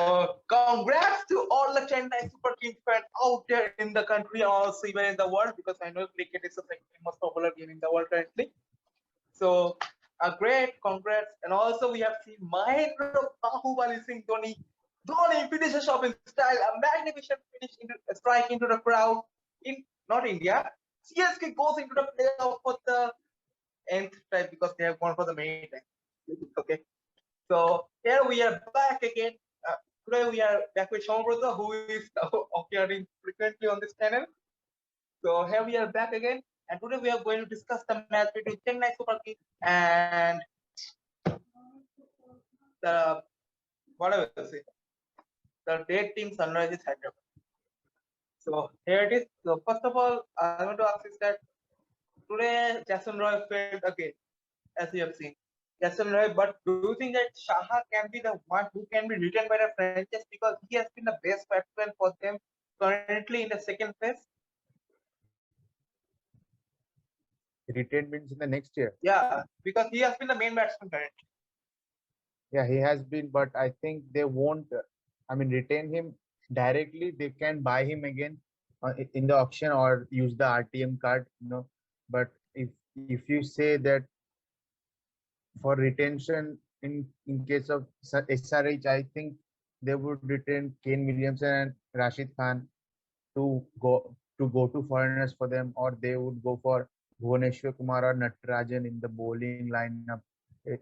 So congrats to all the Chennai Super Kings fans out there in the country, also even in the world, because I know cricket is the second most popular game in the world currently. So a great congrats, and also we have seen Mahendra Bahubali Singh Dhoni. Dhoni finishes off in style, a magnificent finish into a strike into the crowd in not India. CSK goes into the playoff for the nth time because they have gone for the main time. Okay, so here we are back again. Today we are back with Sean Brother, who is appearing frequently on this channel. So here we are back again, and today we are going to discuss the match between Chennai Super Kings and the whatever you say, the dead team Sunrisers Hyderabad. So here it is. So first of all, I want to ask is that today Jason Roy failed again, as you have seen. Jason Roy, but do you think that Shaha can be the one who can be retained by the franchise because he has been the best batsman for them currently in the second phase? Retained means in the next year. Yeah, because he has been the main batsman currently. Yeah, he has been, but I think they won't. Retain him directly. They can buy him again in the auction or use the RTM card. But if you say that for retention in case of SRH, I think they would retain Kane Williamson and Rashid Khan to go to foreigners for them, or they would go for Bhuvneshwar Kumar or Natarajan in the bowling lineup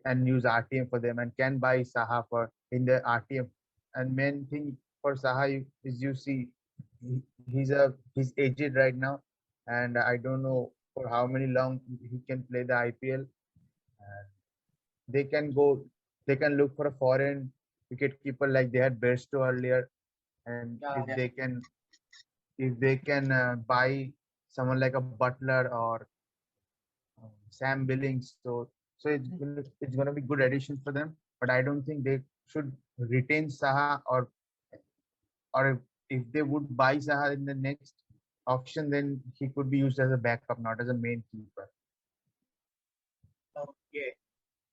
and use RTM for them, and can buy Saha for in the RTM. And main thing for Saha is you see he's aged right now, and I don't know for how many long he can play the IPL. And they can go, they can look for a foreign wicket keeper like they had Bairstow earlier, and Yeah, yeah. if they can buy someone like a Butler or Sam Billings, so it's gonna be good addition for them. But I don't think they should retain Saha, or if they would buy Saha in the next auction, then he could be used as a backup, not as a main keeper. Okay.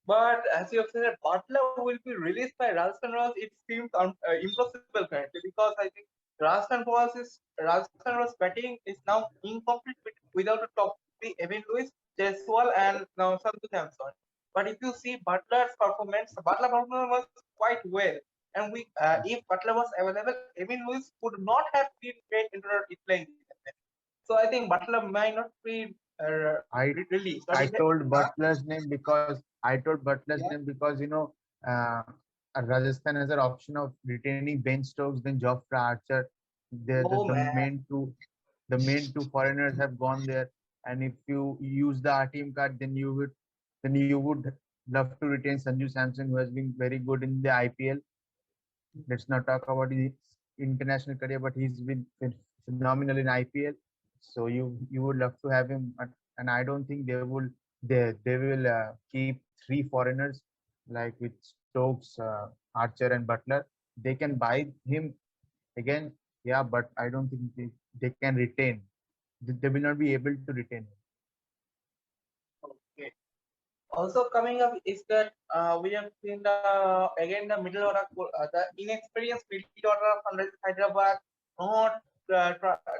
But as you have said, Butler will be released by Rajasthan Royals. It seems impossible currently because I think Rajasthan Royals batting is now incomplete without a top three Evan Lewis, Jaiswal, and now Sanju Samson. But if you see Butler's performance, Butler performance was quite well. And if Butler was available, Evan Lewis would not have been great into the playing. So I think Butler might not be I released. But I in the, told Butler's name because uh, Rajasthan has an option of retaining Ben Stokes, then Jofra Archer. oh The man. main two foreigners have gone there, and if you use the RTM card, then you would love to retain Sanju Samson, who has been very good in the IPL. Let's not talk about his international career, but he's been phenomenal in IPL. So you would love to have him, and I don't think they will keep three foreigners like with Stokes, Archer, and Butler. They can buy him again, yeah, but I don't think they can retain. They will not be able to retain him. Okay. Also coming up is that we have seen the middle order, the inexperienced middle order of Sunrisers Hyderabad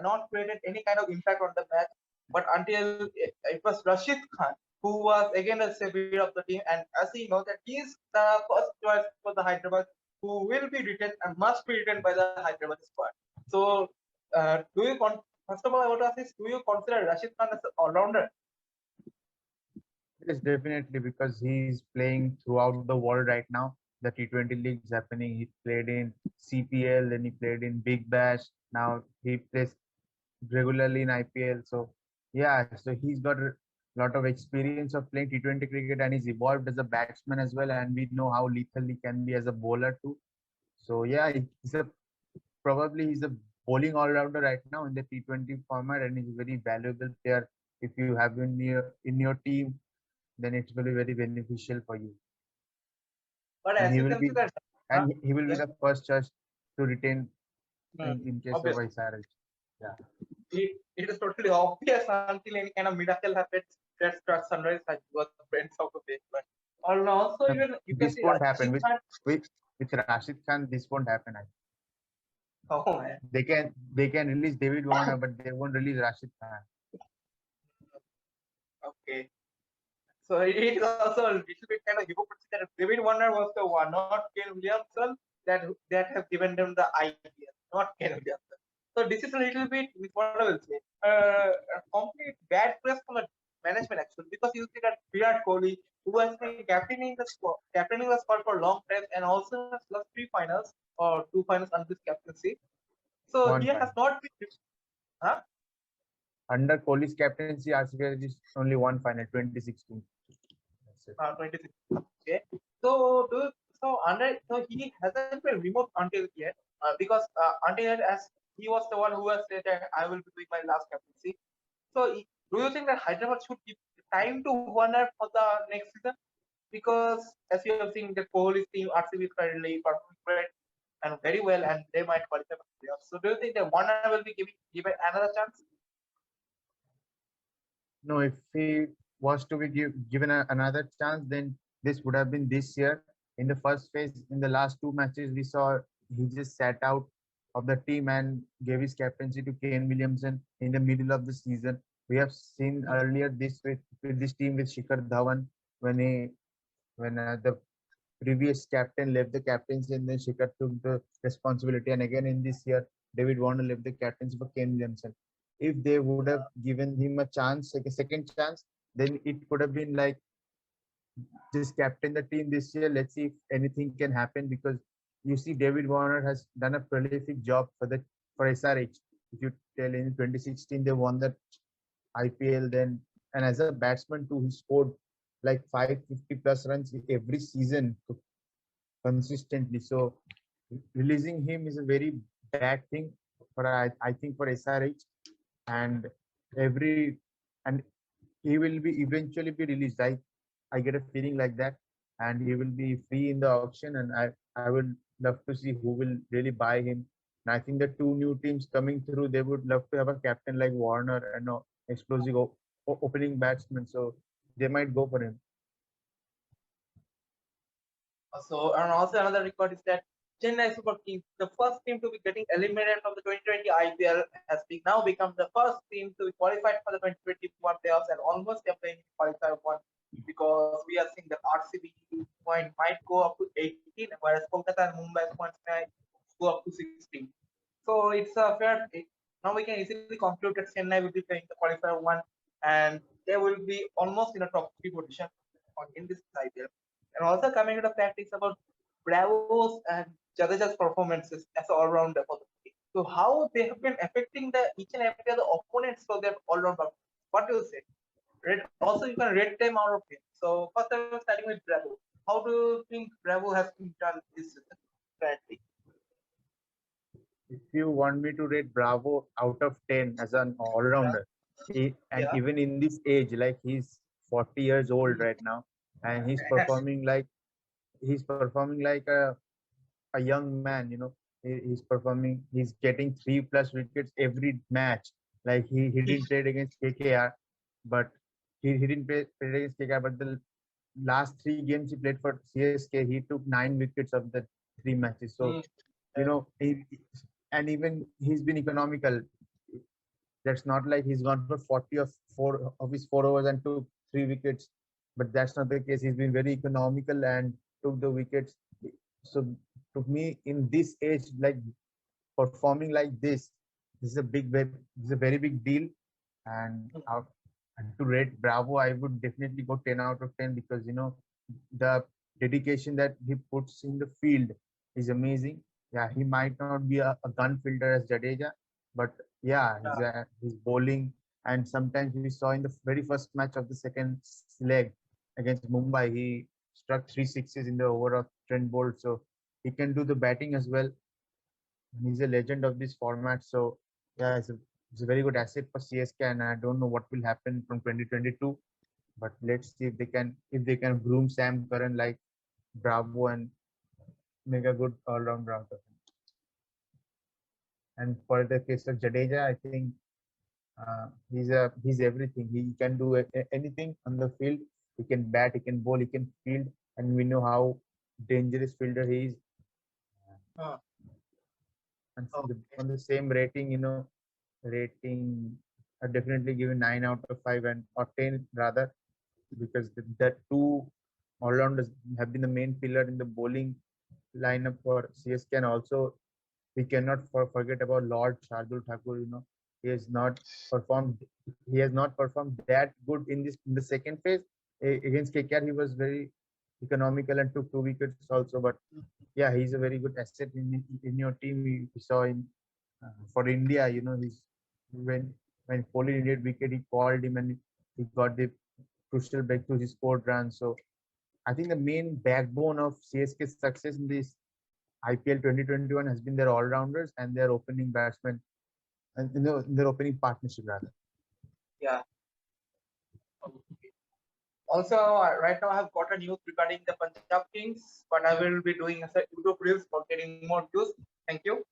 not created any kind of impact on the match. But until it was Rashid Khan who was again the savior of the team, and as we know that he is the first choice for the Hyderabad, who will be retained and must be retained by the Hyderabad squad. So, first of all, I want to ask is, do you consider Rashid Khan as an all-rounder? Yes, definitely, because he's playing throughout the world right now. The T20 leagues happening. He played in CPL, then he played in Big Bash. Now he plays regularly in IPL. So yeah, so he's got a lot of experience of playing T20 cricket, and he's evolved as a batsman as well. And we know how lethal he can be as a bowler too. So yeah, he's a bowling all rounder right now in the T20 format, and he's a very valuable player. If you have him in your team, then it will be very beneficial for you. But And as he you will can be see that, and he will be yes, the first choice to retain in case of obviously, SRH. Yeah. it is totally obvious until any kind of miracle happens. That starts Sunrise has was friends of the base. But also No, even you can this see won't Rashid happen. Khan. We with Rashid Khan, this won't happen. Oh man. They can release David Warner, but they won't release Rashid Khan. Okay. So it is also a little bit kind of hypocrisy that David Warner was the one, not Ken Williamson, that have given them the idea, not Ken Williamson. So this is a little bit, what I will say, a complete bad press from the management actually, because you see that Virat Kohli, who has been captaining the squad for long time and also has lost 3 finals or 2 finals under this captaincy. So he One has final. not been, huh? Under Kohli's captaincy, RCB has just only one final, 2016. That's it. 26. Okay. So so he hasn't been removed until yet because until yet as he was the one who has said that I will be doing my last captaincy. So do you think that Hyderabad should give time to Warner for the next season? Because as you have seen, the Kohli's team RCB is currently performing great and very well, and they might qualify for the playoffs. So do you think that Warner will be given another chance? No, if he was to be given another chance, then this would have been this year. In the first phase, in the last two matches, we saw he just sat out of the team and gave his captaincy to Kane Williamson in the middle of the season. We have seen earlier this with this team with Shikhar Dhawan when the previous captain left the captaincy and then Shikhar took the responsibility. And again in this year, David Warner left the captaincy for Kane Williamson. If they would have given him a chance, like a second chance, then it could have been like just captain the team this year. Let's see if anything can happen because you see David Warner has done a prolific job for SRH. If you tell in 2016 they won the IPL then, and as a batsman too, he scored like 550 plus runs every season consistently. So releasing him is a very bad thing for I think for SRH and every and he will be eventually be released. I get a feeling like that, and he will be free in the auction, and I would love to see who will really buy him. And I think the two new teams coming through, they would love to have a captain like Warner and a explosive opening batsman, so they might go for him. So, and also another record is that Chennai Super Kings, the first team to be getting eliminated from the 2020 IPL, has now become the first team to be qualified for the 2021 playoffs and almost they're playing qualifier one because we are seeing that RCB point might go up to 18, whereas Kolkata and Mumbai points might go up to 16. So it's a fair. Now we can easily conclude that Chennai will be playing the qualifier one, and they will be almost in a top three position in this IPL. And also coming to the fact is about Bravos and Jadeja's performances as an all-rounder for the team. So how they have been affecting the each and every other opponents for their all-rounder. What do you say? Also, you can rate them out of 10. So first, I'm starting with Bravo. How do you think Bravo has been done this season currently? If you want me to rate Bravo out of 10 as an Yeah, all-rounder, and yeah. even in this age, like he's 40 years old right now, and he's performing like a young man, he's performing, he's getting 3+ wickets every match. Like he didn't play against KKR, but he didn't play against KKR, but the last 3 games he played for CSK, he took 9 wickets of the 3 matches. So, Mm, you know, and even he's been economical. That's not like he's gone for 40 of his 4 overs and took 3 wickets, but that's not the case. He's been very economical and took the wickets. So to me, in this age, like performing like this is this is a very big deal. And, and to rate Bravo, I would definitely go 10 out of 10 because the dedication that he puts in the field is amazing. Yeah, he might not be a gun fielder as Jadeja, but yeah, he's bowling. And sometimes we saw in the very first match of the second leg against Mumbai, he struck 3 sixes in the over of Trent Bolt. So he can do the batting as well. And he's a legend of this format. So yeah, it's a very good asset for CSK, and I don't know what will happen from 2022. But let's see if they can groom Sam Curran like Bravo and make a good all-rounder out of him. And for the case of Jadeja, I think he's everything. He can do anything on the field. He can bat, he can bowl, he can field, and we know how dangerous fielder he is. Huh. And Okay. on the same rating, rating, I definitely give it 9 out of 5 and or 10 rather, because the two all-rounders have been the main pillar in the bowling lineup for CSK, and also we cannot forget about Lord Shardul Thakur. He has not performed. He has not performed that good in the second phase. Against KKR. He was very economical and took 2 wickets also. But yeah, he's a very good asset in your team. We saw in for India. He's when Kohli needed wicket, he called him and he got the crucial breakthrough. He scored runs. So I think the main backbone of CSK's success in this IPL 2021 has been their all-rounders and their opening batsmen, and in their opening partnership rather. Yeah. Okay. Also, right now I have got a news regarding the Punjab Kings, but I will be doing a YouTube reels for getting more views. Thank you.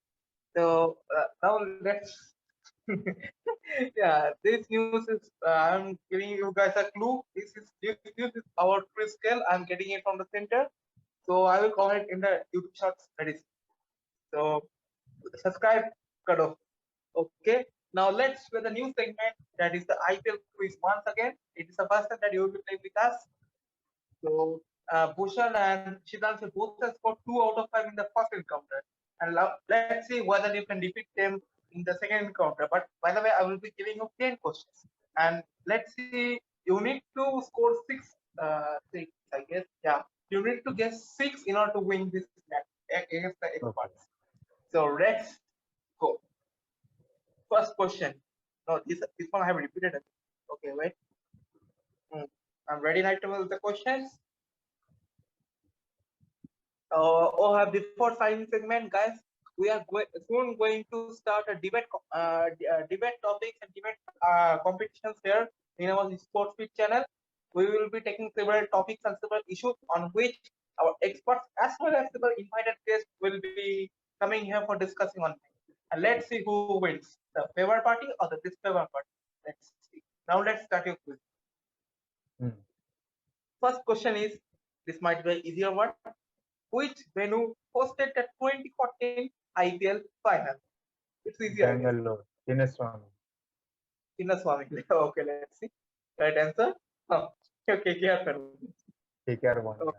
So now let's. Yeah, this news is. I'm giving you guys a clue. This is our free scale. I'm getting it from the center. So I will comment in the YouTube shorts very soon. So subscribe, cut off. Okay. Now let's with the new segment, that is the IPL quiz once again. It is the first time that you will be playing with us. So Bhushan and Shidant both have scored 2 out of 5 in the first encounter. And let's see whether you can defeat them in the second encounter. But by the way, I will be giving you 10 questions. And let's see, you need to score 6, I guess. Yeah. You need to get 6 in order to win this match against the Okay. experts. So let's go. First question. No, this one I have repeated it. Okay, wait. I'm ready now to the questions. Before signing segment, guys, we are soon going to start a debate topics and debate competitions here in our Sports Feed channel. We will be taking several topics and several issues on which our experts as well as several invited guests will be coming here for discussing on. And let's see who wins, the favor party or the disfavor party. Let's see. Now let's start your quiz. Hmm. First question is, this might be an easier one. Which venue hosted the 2014 IPL final? It's easier, I guess. Bangalore, Chinnaswamy. Chinnaswamy. Okay, let's see. Right answer? Oh, okay, KKR. KKR won. Oh,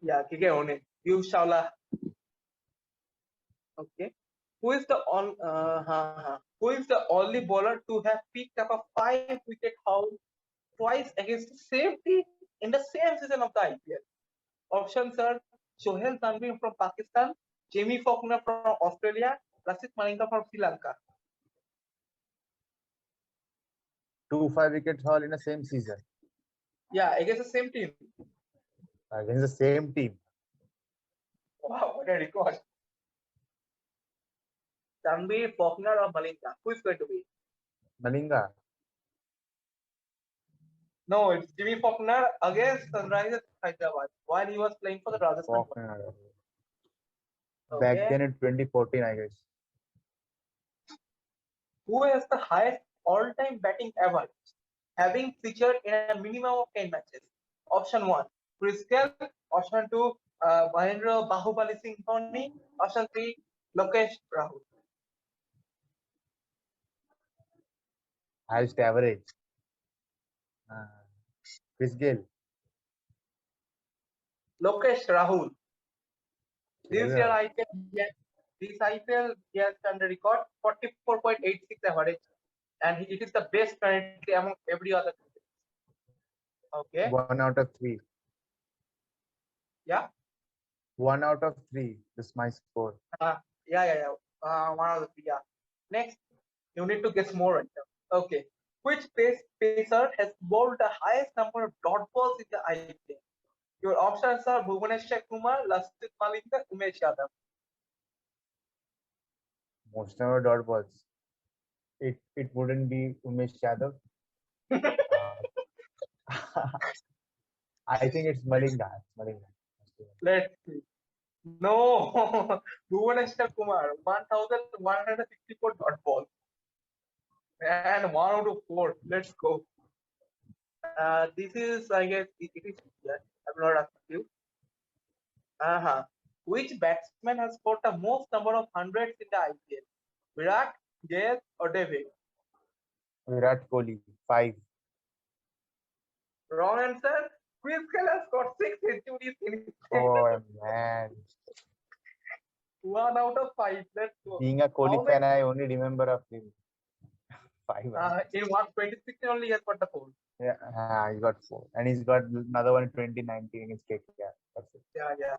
yeah, KKR only. You Shaula. Okay. Who is the only bowler to have picked up a 5-wicket haul twice against the same team in the same season of the IPL? Options are Sohail Tanvir from Pakistan, Jamie Faulkner from Australia, Lasith Malinga from Sri Lanka. 2 5 wickets haul in the same season Yeah, against the same team. against the same team. Wow, what a record. Tanvir, Faulkner or Malinga? Who is going to be? Malinga. No, it's Jimmy Faulkner against Sunrisers Hyderabad while he was playing for the Rajasthan. Faulkner. Back Okay. then in 2014, I guess. Who has the highest all-time batting average, having featured in a minimum of 10 matches? Option 1, Chris Gale. Option 2, Mahendra Bahubali Singh Dhoni. Option 3, Lokesh Rahul. Highest average. Chris Gale. Lokesh Rahul. This year Yeah. IPL, he has done the record 44.86 average, and it is the best currently among every other country. Okay. 1 out of 3. Yeah. 1 out of 3. This is my score. Yeah. One of the three. Yeah. Next, you need to guess more right now. Okay. Which pacer has bowled the highest number of dot balls in the IPL? Your options are Bhuvaneshwar Kumar, Lasith Malinga, Umesh Yadav. Most number of dot balls. It wouldn't be Umesh Yadav. I think it's Malinga. Let's see. No, Bhuvaneshwar Kumar, 1,164 dot balls. And 1 out of 4. Let's go. This is, I guess, it is. Yeah, I'm not asking you. Which batsman has scored the most number of hundreds in the IPL? Virat, JS, or David? Virat Kohli, 5. Wrong answer. Chris Gayle has scored 6 centuries in his Oh man. 1 out of 5. Let's go. Being a How Kohli many? fan, I only remember of him. 5. In 126 only he has got the 4. Yeah, he got 4. And he's got another one in 2019 in his KKR. That's it. Yeah.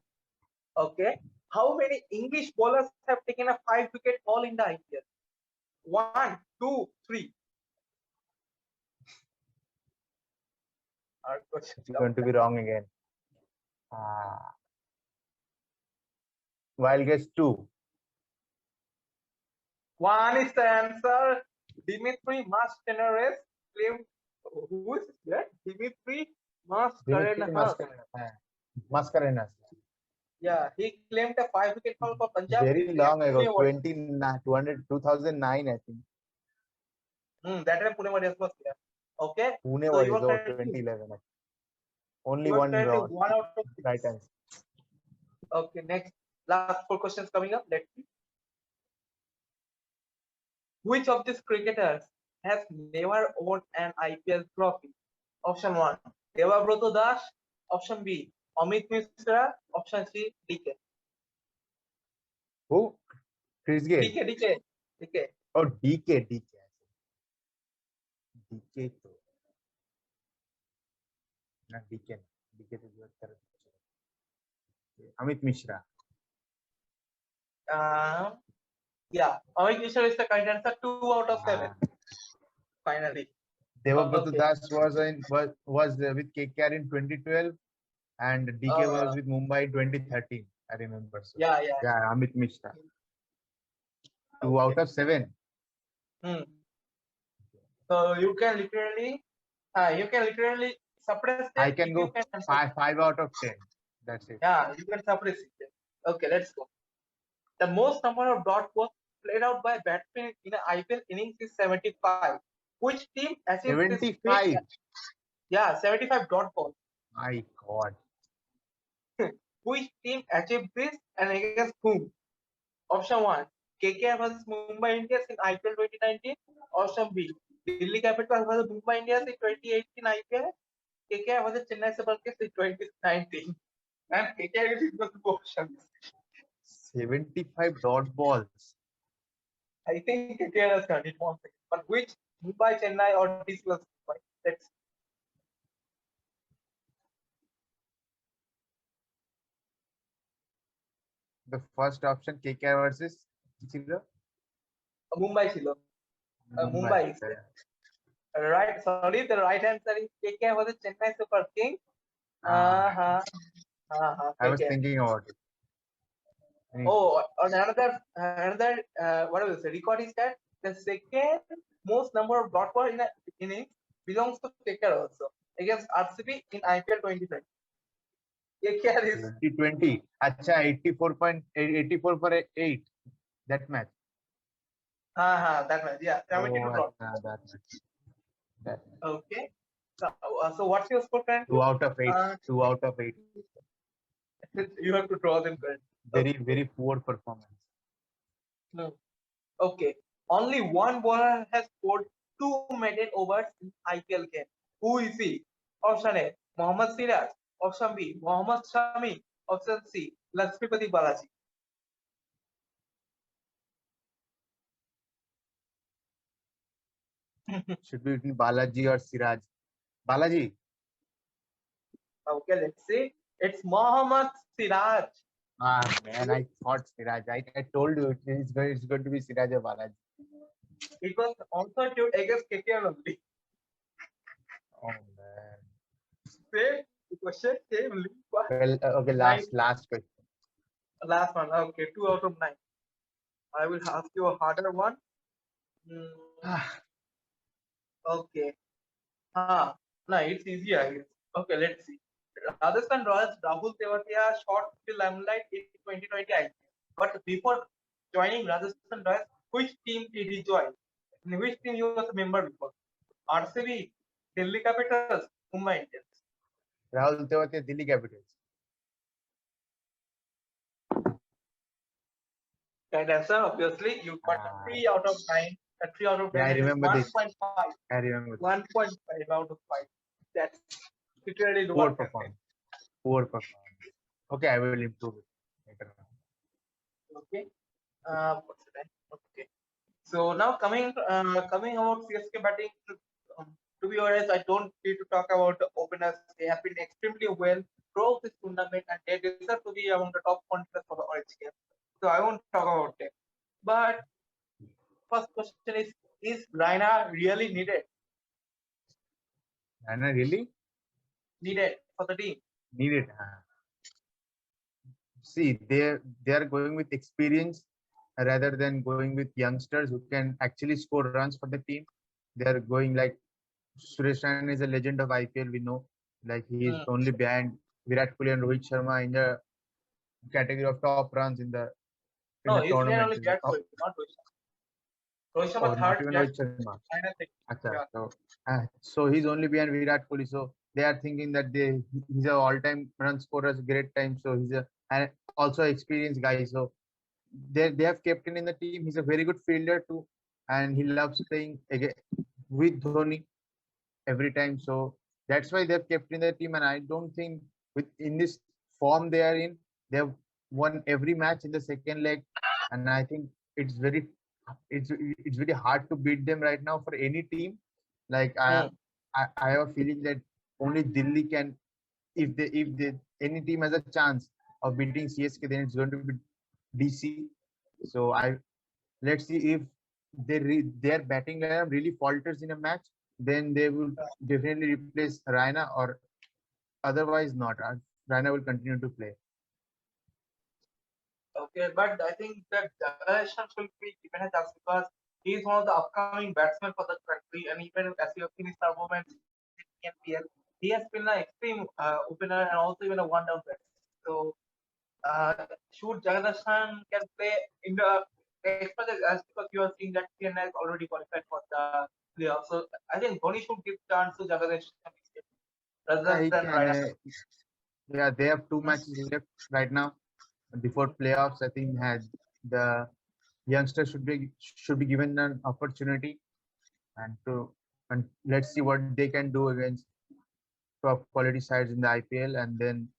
Okay. How many English bowlers have taken a 5-wicket haul in the IPL? 1, 2, 3. Hard question. It's going to be wrong again. Wild guess 2. 1 is the answer. Dimitri Mascarenhas claimed. Who is that? Dimitri Mascarenhas. Mascarenhas. Yeah, he claimed a 5-wicket haul for Punjab. Very long ago, Pune 2009, I think. That time Pune Warriors was there. Okay. Pune So was you are correct. 2011. Only You are one correct. wrong. 1 out of 6. Right answer. Okay, next. Last 4 questions coming up. Let's see. Which of these cricketers has never won an IPL trophy? Option 1, Devabroto Das. Option B, Amit Mishra. Option C, DK. Who? Chris Gayle. DK. Oh, DK. DK तो ना DK तो जो तरह Amit Mishra. Yeah, Amit Mishra is the correct answer. 2 out of 7. Finally. Devabroto Okay. Das was with KKR in 2012, and DK was with Mumbai in 2013. I remember. So. Yeah. Amit Mishra. 2 out of 7. So you can literally suppress it. I can go 5 out of 10. That's it. Yeah, you can suppress it. Okay, let's go. The most number of dot balls played out by batsmen in an IPL innings is 75. Which team achieved 75? This? Yeah, 75 dot balls. My God. Which team achieved this and against whom? Option 1, KKR versus Mumbai Indians in IPL 2019. Option B, Delhi Capitals versus Mumbai Indians in 2018 IPL. KKR versus Chennai Super Kings in 2019. And KKR is equal to options. 75 dot balls. I think KKR has done it once again. But which Mumbai, Chennai, or DC was Mumbai? Let's see. The first option, KKR versus Mumbai Chilo. Mumbai. Right. Sorry, the right answer is KKR versus Chennai Super Kings. I was thinking about it. Oh, another what is the record is that the second most number of dot ball in an innings belongs to KKR also against RCB in IPL 2020. KKR is 2020. Acha 84 for 8. That match. That match. Yeah, 72 dot. That match. Okay. So what's your score currently? 2 out of 8. 2 out of 8. You have to draw them currently. Very poor performance. No. Okay. Only one bowler has scored 2 maiden overs in IPL game. Who is he? Option A, Mohammad Siraj. Option B, Mohammad Shami. Option C, Lakshmipati Balaji. Should be between Balaji or Siraj. Balaji. Okay, let's see. It's Mohammad Siraj. Man, I thought Siraj. I told you it's going to be Siraj or Balaji. It was also due against KKR only. Oh man. Same question, same only. Well, okay, last question. Last one. Okay, 2 out of 9. I will ask you a harder one. Okay. No, it's easier, I guess. Okay, let's see. Rajasthan Royals Rahul Tewatia shot the limelight in 2020 IPL. But before joining Rajasthan Royals, which team did he join? In which team he was a member before? RCB, Delhi Capitals, Mumbai Indians. Rahul Tewatia, Delhi Capitals. Right answer, obviously. You got a Ah, 3 out of 9. A 3 out of yeah, 10, I that is remember this. 1.5. I remember this. 1.5 out of 5. That's literally Poor what can say. performance. Poor performance. Okay, I will improve it later on. Okay. What's the time? Okay. So now coming about CSK batting. To be honest, I don't need to talk about the openers. They have been extremely well throughout this tournament, and they deserve to be among the top contenders for the orange game. So I won't talk about them. But first question is Raina really And I really needed for the team? need it. See, they are going with experience rather than going with youngsters who can actually score runs for the team. They are going like Suresh Raina is a legend of IPL. We know, like he is Hmm. only behind Virat Kohli and Rohit Sharma in the category of top runs in the No, he's behind tournament. only Virat Kohli, not Rohit Sharma. Rohit Oh, Sharma not third, even Virat Rohit Kohli Sharma. Raina second. Acha, Yeah. so he's only behind Virat Kohli. So they are thinking that he's a all-time run scorer, great time. So he's a and also experienced guy. So they have kept him in the team. He's a very good fielder too, and he loves playing again with Dhoni every time. So that's why they've kept in the team. And I don't think with in this form they are in, they've won every match in the second leg. And I think it's very it's very hard to beat them right now for any team. Like Hmm. I have a feeling that only Delhi can if they any team has a chance of beating CSK, then it's going to be DC. So let's see if their batting lineup really falters in a match, then they will definitely replace Raina or otherwise not. Raina will continue to play. Okay, but I think that Jagadesh should be given a chance because he is one of the upcoming batsmen for the country, and even as you have seen his performance in PL, he has been an extreme opener and also even a one-down batsman. So, should Jagadesh can play in the expert as because you are seeing that CNI is already qualified for the playoff. So, I think Dhoni should give chance to Jagadesh Yeah, rather he than can. Raina. Yeah, they have two matches left right now before playoffs. I think had the youngsters should be given an opportunity and let's see what they can do against top quality sides in the IPL and then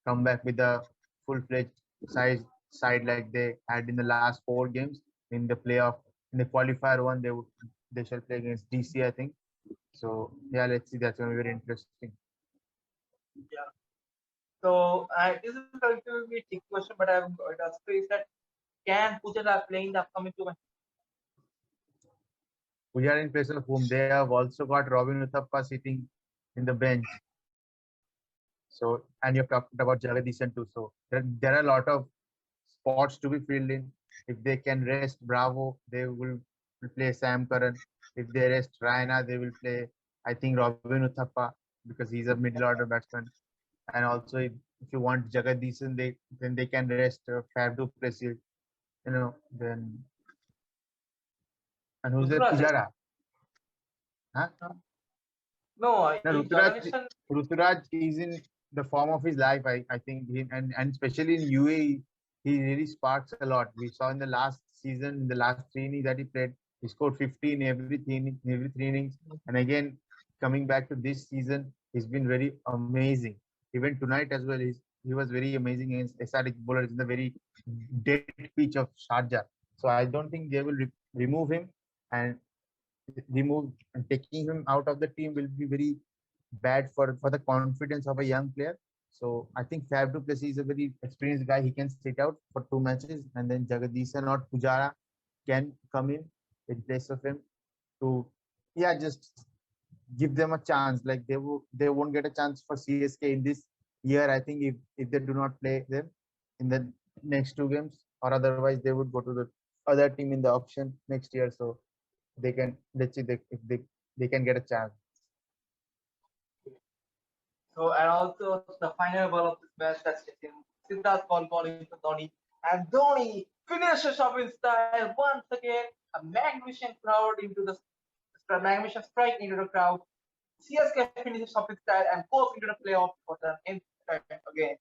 come back with a full-fledged side like they had in the last four games in the playoff. In the qualifier one, they shall play against DC, I think. So yeah, let's see. That's going to be very interesting. Yeah. So, this is going to be a trick question, but I'm going to ask you is that can Pujara play in the upcoming tournament? We are in place of whom they have also got Robin Uthappa sitting in the bench. So and you've talked about Jagadisan too. So there are a lot of spots to be filled in. If they can rest Bravo, they will play Sam Curran. If they rest Raina, they will play, I think, Robin Uthappa because he's a middle order batsman. And also, if you want Jagadisan, then they can rest Fab du Plessis. Then and who's that? Ruturaj, I think. Pujara. Huh? No, Now in Jagadeeshan, Ruturaj is in the form of his life. I think and especially in UAE, he really sparks a lot. We saw in the last season, in the last three innings that he played, he scored 50 in every three innings. And again, coming back to this season, he's been very amazing. Even tonight as well, he was very amazing against SRH bowlers in the very dead pitch of Sharjah. So I don't think they will remove him and remove and taking him out of the team will be very bad for the confidence of a young player. So I think Fab du Plessis is a very experienced guy. He can sit out for two matches, and then Jagadisan or Pujara can come in place of him to, yeah, just give them a chance. Like they won't get a chance for CSK in this year. I think if they do not play them in the next two games, or otherwise they would go to the other team in the auction next year. So they can let's see if they can get a chance. so and also the final ball of this match that's in Siddharth ball into Dhoni, and Dhoni finishes off in style once again. A magnificent crowd into the magnificent strike into the crowd. CSK finishes off in style and goes into the playoff for the nth time again.